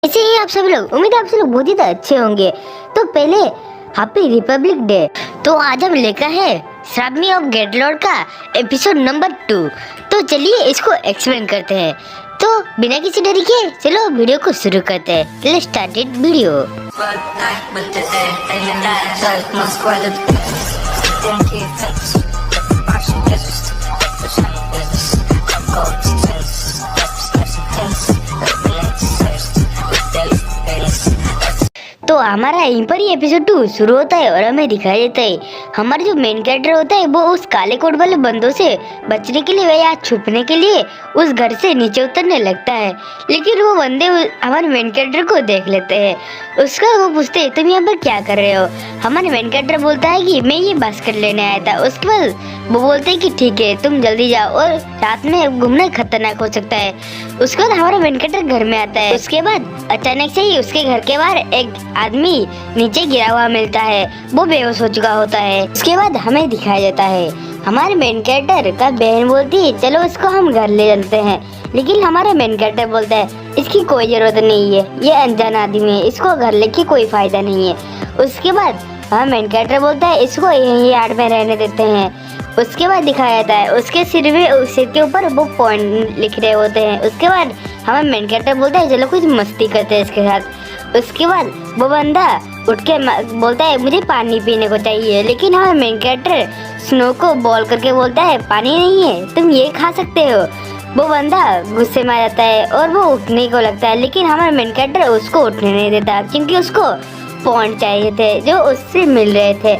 ऐसे ही आप सभी लोग, उम्मीद है आप सभी लोग बहुत ही अच्छे होंगे। तो पहले हैप्पी रिपब्लिक डे। तो आज हम लेकर है श्रावणी ऑफ गेटलॉर्ड का एपिसोड नंबर 2। तो चलिए इसको एक्सप्लेन करते हैं। तो बिना किसी देरी के चलो वीडियो को शुरू करते हैं। Let's start it video. तो हमारा यहीं पर ही एपिसोड 2 शुरू होता है और हमें दिखाई देता है हमारा जो मेन कैरेक्टर होता है वो उस काले कोट वाले बंदों से बचने के लिए या छुपने के लिए उस घर से नीचे उतरने लगता है। लेकिन वो बंदे हमारे मेन कैरेक्टर को देख लेते हैं। उसका वो पूछते हैं तुम यहाँ पर क्या कर रहे हो। हमारे मेन कैरेक्टर बोलता है कि मैं ये बास्केट लेने आया था। उसके बाद वो बोलते हैं कि ठीक है तुम जल्दी जाओ और रात में घूमना खतरनाक हो सकता है। उसके बाद हमारा मेन कैरेक्टर घर में आता है। उसके बाद अचानक से ही उसके घर के बाहर एक आदमी नीचे गिरा हुआ मिलता है। वो बेहोश हो चुका होता है। उसके बाद हमें दिखाया जाता है हमारे मेन कैरेक्टर का बहन बोलती है चलो इसको हम घर ले चलते हैं। लेकिन हमारा मेन कैरेक्टर बोलता है इसकी कोई जरूरत नहीं है, ये अनजान आदमी है, इसको घर लेके कोई फायदा नहीं है। उसके बाद हमारा मेन कैरेक्टर बोलता है इसको यहीं यार्ड में रहने देते हैं। उसके बाद दिखाया जाता है उसके सिर के ऊपर वो पॉइंट लिख रहे होते हैं। उसके बाद हमारा मेन कैरेक्टर बोलता है चलो कुछ मस्ती करते हैं इसके साथ। उसके बाद वो बंदा उठ के बोलता है मुझे पानी पीने को चाहिए। लेकिन हमारा मेन कैरेक्टर स्नो को बॉल करके बोलता है पानी नहीं है, तुम ये खा सकते हो। वो बंदा गुस्से में आ जाता है और वो उठने को लगता है। लेकिन हमारा मेन कैरेक्टर उसको उठने नहीं देता क्योंकि उसको पॉइंट चाहिए थे जो उससे मिल रहे थे।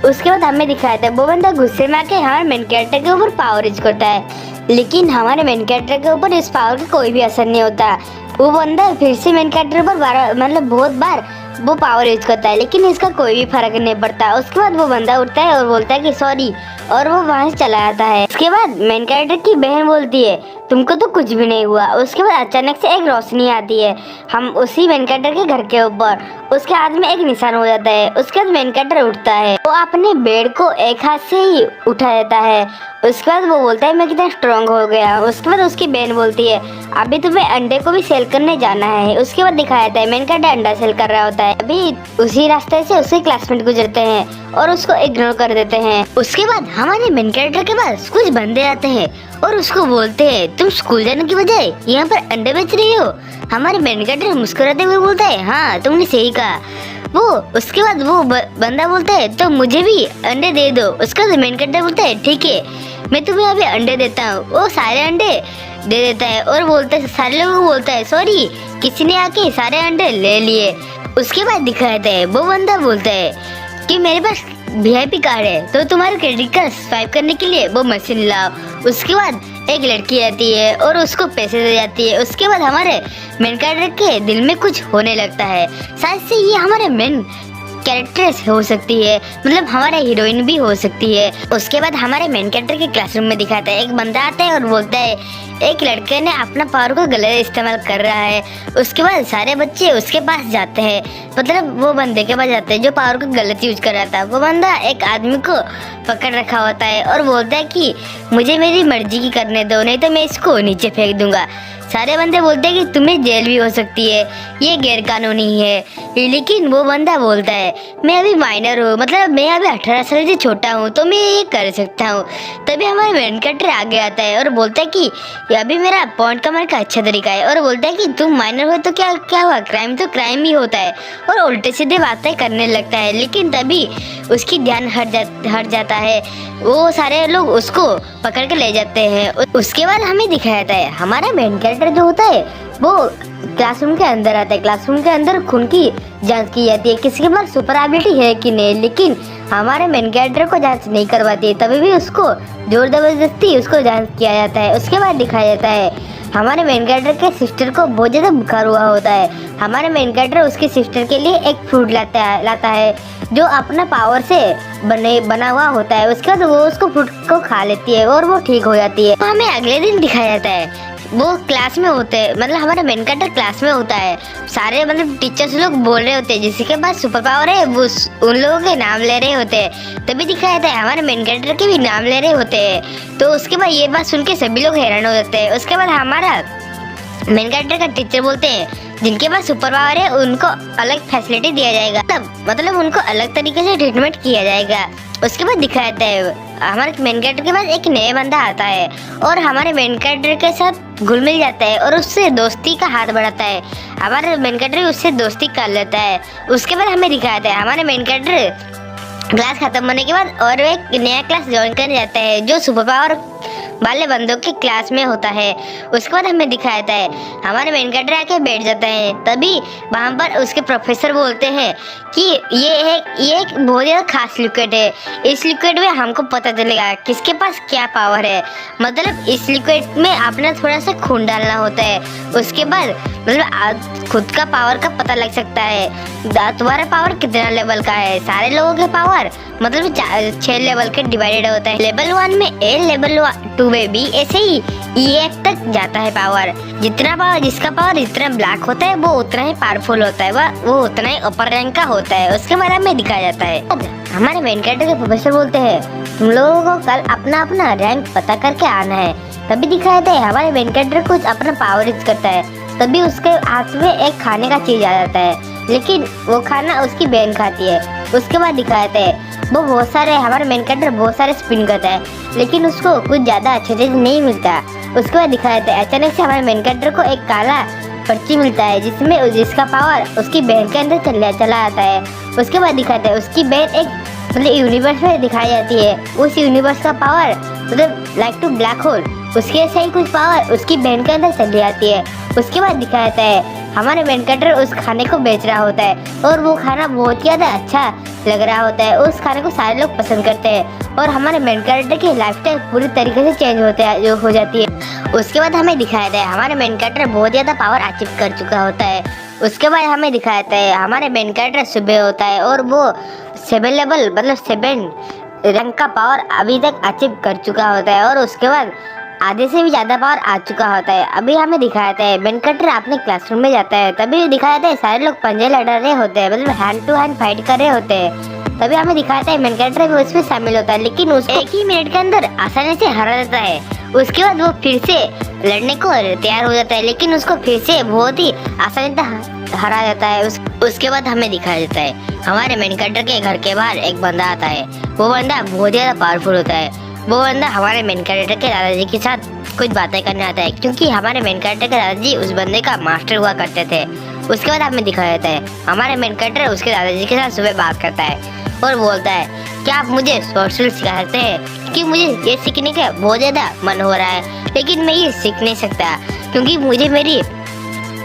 उसके बाद हमें दिखाया था वो बंदा गुस्से में आके हमारे मेन कैरेक्टर के ऊपर पावर यूज करता है। लेकिन हमारे मेन कैरेक्टर के ऊपर इस पावर का कोई भी असर नहीं होता। वो बंदा फिर से मेन कैरेक्टर पर बहुत बार वो पावर यूज करता है लेकिन इसका कोई भी फर्क नहीं पड़ता। उसके बाद वो बंदा उठता है और बोलता है कि सॉरी और वो वहाँ से चला जाता है। उसके बाद मेन कैरेक्टर की बहन बोलती है तुमको तो कुछ भी नहीं हुआ। उसके बाद अचानक से एक रोशनी आती है हम उसी मेन कैरेक्टर के घर के ऊपर। उसके हाथ में एक निशान हो जाता है। उसके बाद मेन कैरेक्टर उठता है, वो अपने बेड को एक हाथ से ही उठा देता है। उसके बाद वो बोलता है मैं कितना स्ट्रांग हो गया। उसके बाद उसकी बहन बोलती है अभी तुम्हें अंडे को भी सेल करने जाना है। उसके बाद दिखाया जाता है मेन कैरेक्टर अंडा सेल कर रहा होता है। अभी उसी रास्ते से उसके क्लासमेट गुजरते हैं और उसको इग्नोर कर देते हैं। उसके बाद हमारे मेन कैरेक्टर के पास कुछ बंदे आते हैं और उसको बोलते हैं तुम स्कूल जाने की बजाय यहाँ पर अंडे बेच रही हो। हमारे मेन कैरेक्टर मुस्कुराते हुए बोलता है हाँ तुमने सही कहा। वो उसके बाद वो बंदा बोलता है तो मुझे भी अंडे दे दो। उसका मेन कैरेक्टर बोलता है ठीक है मैं तुम्हें अभी अंडे देता हूँ। वो सारे अंडे दे देता है और बोलता है सारे लोगों को बोलता है सॉरी किसी ने आके सारे अंडे ले लिए। उसके बाद दिखाता है वो बंदा बोलता है कि मेरे पास VIP कार्ड है तो तुम्हारे क्रेडिट कार्ड स्वाइप करने के लिए वो मशीन लाओ। उसके बाद एक लड़की आती है और उसको पैसे दे जाती है। उसके बाद हमारे मेन कैरेक्टर के दिल में कुछ होने लगता है। शायद से ये हमारे मेन कैरेक्टर्स हो सकती है, मतलब हमारा हीरोइन भी हो सकती है। उसके बाद हमारे मेन कैरेक्टर के क्लासरूम में दिखाता है एक बंदा आता है और बोलता है एक लड़के ने अपना पावर को गलत इस्तेमाल कर रहा है। उसके बाद सारे बच्चे उसके पास जाते हैं, मतलब वो बंदे के पास जाते हैं जो पावर को गलत यूज कर रहा था। वो बंदा एक आदमी को पकड़ रखा होता है और बोलता है कि मुझे मेरी मर्जी की करने दो नहीं तो मैं इसको नीचे फेंक दूंगा। सारे बंदे बोलते हैं कि तुम्हें जेल भी हो सकती है, ये गैर कानूनी है। लेकिन वो बंदा बोलता है मैं अभी माइनर हूँ, मतलब मैं अभी 18 साल से छोटा हूँ तो मैं ये कर सकता हूँ। तभी हमारे मेन कैरेक्टर आगे आता है और बोलता है कि अभी मेरा पॉइंट कमाने का अच्छा तरीका है। और बोलता है कि तुम माइनर हो तो क्या क्या हुआ, क्राइम तो क्राइम ही होता है। और उल्टे सीधे बातें करने लगता है। लेकिन तभी उसकी ध्यान हट जाता है। वो सारे लोग उसको पकड़ के ले जाते हैं। उसके बाद हमें दिखाया जाता है हमारा मेन कैरेक्टर जो होता है वो क्लासरूम के अंदर आता है। क्लासरूम के अंदर खून की जांच की जाती है किसी के पास सुपर एबिलिटी है कि नहीं। लेकिन हमारे मेन कैरेक्टर को जांच नहीं करवाती है, तभी भी उसको जोर जबरदस्ती उसको जांच किया जाता है। उसके बाद दिखाया जाता है हमारे मेन कैरेक्टर के सिस्टर को बहुत ज़्यादा बुखार हुआ होता है। हमारे मेन कैरेक्टर उसकी सिस्टर के लिए एक फ्रूट लाता है जो अपना पावर से बना हुआ होता है। उसके बाद वो उसको फ्रूट को खा लेती है और वो ठीक हो जाती है। तो हमें अगले दिन दिखाया जाता है वो क्लास में होते हैं, मतलब हमारा मेन कैरेक्टर क्लास में होता है। सारे मतलब टीचर्स लोग बोल रहे होते हैं जिसके पास सुपर पावर है वो उन लोगों के नाम ले रहे होते हैं। तभी दिखाया जाता है हमारे मेन कैरेक्टर के भी नाम ले रहे होते हैं। तो उसके बाद ये बात सुन के सभी लोग हैरान हो जाते हैं। उसके बाद हमारा मेन कैरेक्टर का टीचर बोलते हैं जिनके पास सुपर पावर है उनको अलग फैसिलिटी दिया जाएगा, मतलब उनको अलग तरीके से ट्रीटमेंट किया जाएगा। उसके बाद दिखाता है हमारे मेन कैरेक्टर के पास एक नया बंदा आता है और हमारे मेन कैरेक्टर के साथ घुल मिल जाता है और उससे दोस्ती का हाथ बढ़ाता है। हमारे मेन कैरेक्टर उससे दोस्ती कर लेता है। उसके बाद हमें दिखाता है हमारे मेन कैरेक्टर क्लास खत्म होने के बाद और एक नया क्लास ज्वाइन करने जाता है जो सुपर पावर वाले बंदों के क्लास में होता है। उसके बाद हमें दिखाता है हमारे मेन कैरेक्टर आके बैठ जाता है। तभी वहाँ पर उसके प्रोफेसर बोलते हैं कि ये एक बहुत ज़्यादा खास लिक्विड है, इस लिक्विड में हमको पता चलेगा किसके पास क्या पावर है। मतलब इस लिक्विड में आपने थोड़ा सा खून डालना होता है, उसके बाद मतलब खुद का पावर का पता लग सकता है तुम्हारा पावर कितना लेवल का है। सारे लोगों के पावर मतलब 6 लेवल के डिवाइडेड होता है। लेवल 1 में ए, लेवल 2 में बी, ऐसे ही E तक जाता है पावर। जितना पावर जिसका पावर जितना ब्लैक होता है वो उतना ही पावरफुल होता है, वो उतना ही अपर रैंक का होता है। उसके बारे में दिखाया जाता है। हमारे मेन कैरेक्टर के प्रोफेसर बोलते हैं तुम लोगों को कल अपना अपना रैंक पता करके आना है। तभी दिखाया जाता है हमारे मेन कैरेक्टर कुछ अपना पावर यूज करता है। तभी उसके हाथ में एक खाने का चीज आ जाता है, लेकिन वो खाना उसकी बहन खाती है। उसके बाद दिखाते हैं वो बहुत सारे हमारे मेन कैरेक्टर बहुत सारे स्पिन करता है, लेकिन उसको कुछ ज़्यादा अच्छा चीज नहीं मिलता। उसके बाद दिखाते हैं अचानक से हमारे मेन कैरेक्टर को एक काला पर्ची मिलता है जिसका पावर उसकी बहन के अंदर चला आता है। उसके बाद दिखाते हैं उसकी बहन एक मतलब यूनिवर्स में दिखाई जाती है। उस यूनिवर्स का पावर मतलब लाइक टू ब्लैक होल, उसके से ही कुछ पावर उसकी बहन के अंदर चली जाती है। उसके बाद दिखाता है हमारे मेन कैरेक्टर उस खाने को बेच रहा होता है और वो खाना बहुत ही ज़्यादा अच्छा लग रहा होता है। उस खाने को सारे लोग पसंद करते हैं और हमारे मेन कैरेक्टर की लाइफस्टाइल पूरी तरीके से चेंज हो जाती है। उसके बाद हमें दिखाता है हमारे मेन कैरेक्टर बहुत ज़्यादा पावर अचीव कर चुका होता है। उसके बाद हमें दिखाता है हमारे मेन कैरेक्टर सुबह होता है और वो 7 लेवल मतलब 7 रैंक का पावर अभी तक अचीव कर चुका होता है और उसके बाद आधे से भी ज़्यादा पावर आ चुका होता है। अभी हमें दिखाता है मेन कैरेक्टर अपने क्लासरूम में जाता है। तभी दिखाता है सारे लोग पंजे लड़ रहे होते हैं, मतलब हैंड टू हैंड फाइट कर रहे होते हैं। तभी हमें दिखाता है मेन कैरेक्टर भी उसमें शामिल होता है, लेकिन उसको 1 ही मिनट के अंदर आसानी से हरा देता है। उसके बाद वो फिर से लड़ने को तैयार हो जाता है, लेकिन उसको फिर से बहुत ही आसानी से हरा जाता है। उसके बाद हमें दिखाया जाता है हमारे मेन कैरेक्टर के घर के बाहर एक बंदा आता है। वो बंदा बहुत ज़्यादा पावरफुल होता है। वो बंदा हमारे मेन कैरेक्टर के दादाजी के साथ कुछ बातें करने आता है, क्योंकि हमारे मेन कैरेक्टर के दादाजी उस बंदे का मास्टर हुआ करते थे। उसके बाद हमें दिखाया जाता है हमारे मेन कैरेक्टर उसके दादाजी के साथ सुबह बात करता है और बोलता है क्या आप मुझे सोशल सिखा सकते हैं, क्योंकि मुझे ये सीखने का बहुत ज़्यादा मन हो रहा है, लेकिन मैं ये सीख नहीं सकता क्योंकि मुझे मेरी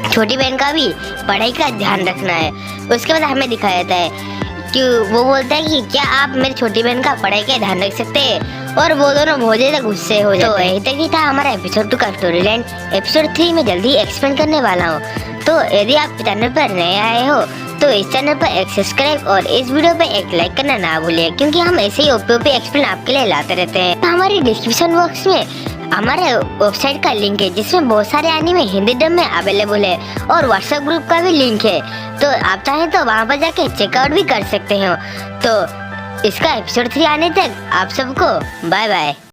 छोटी बहन का भी पढ़ाई का ध्यान रखना है। उसके बाद हमें दिखाया जाता है कि वो बोलता है कि क्या आप मेरी छोटी बहन का पढ़ाई का ध्यान रख सकते हैं, और वो दोनों बहुत ज़्यादा गुस्से हो जाते हैं। तो यही तक ही था हमारा एपिसोड 2 का स्टोरी लाइन। एपिसोड 3 में जल्दी एक्सप्लेन करने वाला हूँ, तो यदि आप चैनल पर नए आए हो तो इस चैनल पर एक सब्सक्राइब और इस वीडियो पे एक लाइक करना ना भूलिए, क्योंकि हम ऐसे ही ओपी एक्सप्लेन आपके लिए लाते रहते हैं। तो हमारी डिस्क्रिप्शन बॉक्स में हमारे वेबसाइट का लिंक है जिसमें बहुत सारे एनीमे हिंदी डब में अवेलेबल है और व्हाट्सएप ग्रुप का भी लिंक है, तो आप चाहें तो वहाँ पर जाके चेकआउट भी कर सकते हो। तो इसका एपिसोड 3 आने तक आप सबको बाय बाय।